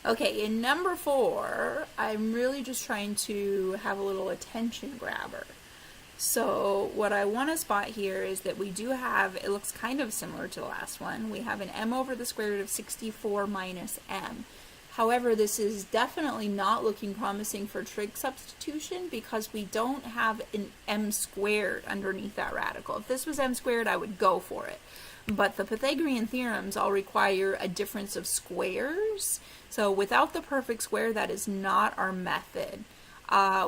Okay, in number 4, I'm really just trying to have a little attention grabber. So what I want to spot here is that we do have, it looks kind of similar to the last one, we have an m over the square root of 64 minus m. However, this is definitely not looking promising for trig substitution because we don't have an m squared underneath that radical. If this was m squared, I would go for it. But the Pythagorean theorems all require a difference of squares. So without the perfect square, that is not our method.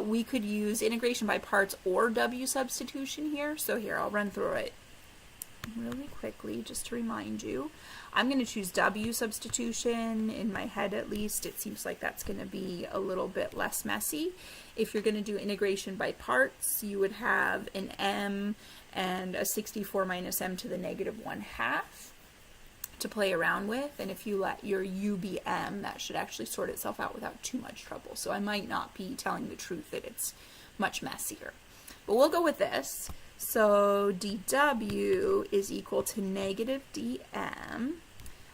We could use integration by parts or w substitution here. So here, I'll run through it really quickly just to remind you. I'm going to choose w substitution. In my head, at least, it seems like that's going to be a little bit less messy. If you're going to do integration by parts, you would have an m and a 64 minus m to the negative 1/2 to play around with. And if you let your u be m, that should actually sort itself out without too much trouble. So I might not be telling the truth that it's much messier. But we'll go with this. So dw is equal to negative dm.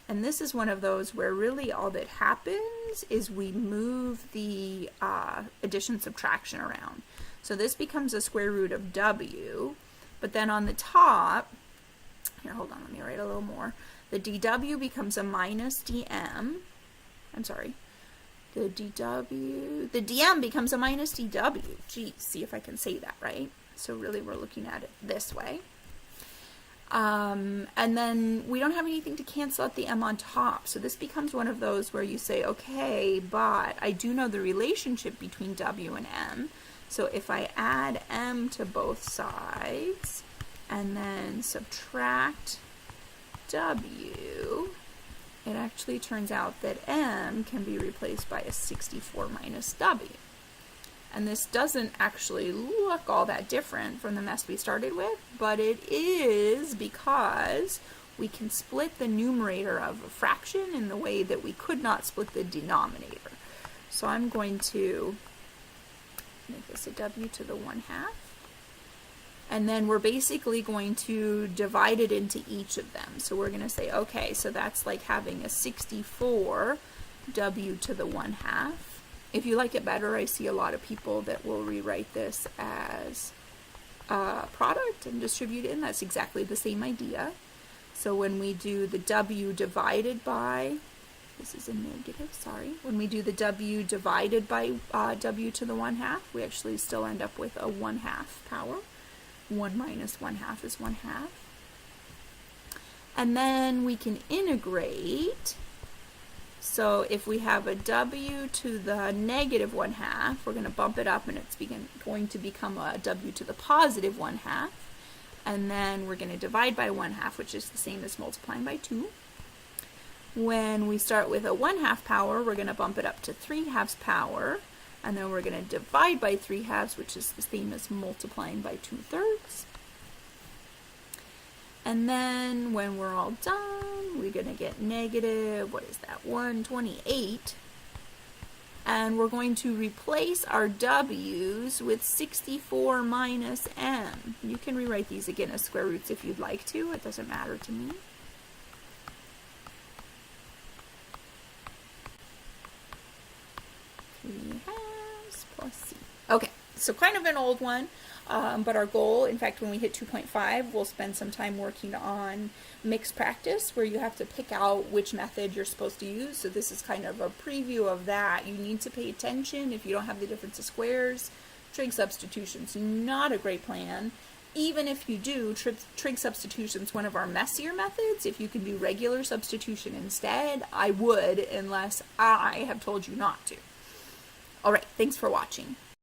And this is one of those where really all that happens is we move the addition subtraction around. So this becomes a square root of w, but then on the top, here, hold on, let me write a little more. The dw becomes a minus dm. I'm sorry. The dm becomes a minus dw. Geez, see if I can say that right. So really we're looking at it this way. And then we don't have anything to cancel out the m on top. So this becomes one of those where you say, okay, but I do know the relationship between w and m. So if I add m to both sides and then subtract w, it actually turns out that m can be replaced by a 64 minus w. And this doesn't actually look all that different from the mess we started with, but it is because we can split the numerator of a fraction in the way that we could not split the denominator. So I'm going to make this a w to the 1/2. And then we're basically going to divide it into each of them. So we're going to say, okay, so that's like having a 64 w to the 1/2. If you like it better, I see a lot of people that will rewrite this as a product and distribute it in. That's exactly the same idea. So when we do the w divided by, this is a negative, sorry. When we do the w divided by w to the 1/2, we actually still end up with a 1/2 power. 1 minus 1/2 is 1/2. And then we can integrate. So if we have a w to the negative 1/2, we're going to bump it up and it's going to become a w to the positive 1/2. And then we're going to divide by 1/2, which is the same as multiplying by 2. When we start with a 1/2 power, we're going to bump it up to 3/2 power. And then we're going to divide by 3/2, which is the same as multiplying by 2/3. And then when we're all done, we're going to get negative, what is that, 128. And we're going to replace our w's with 64 minus m. You can rewrite these again as square roots if you'd like to. It doesn't matter to me. Plus c. Okay, so kind of an old one, but our goal, in fact, when we hit 2.5, we'll spend some time working on mixed practice, where you have to pick out which method you're supposed to use. So this is kind of a preview of that. You need to pay attention if you don't have the difference of squares. Trig substitution's not a great plan. Even if you do, trig substitution's one of our messier methods. If you can do regular substitution instead, I would, unless I have told you not to. All right, thanks for watching.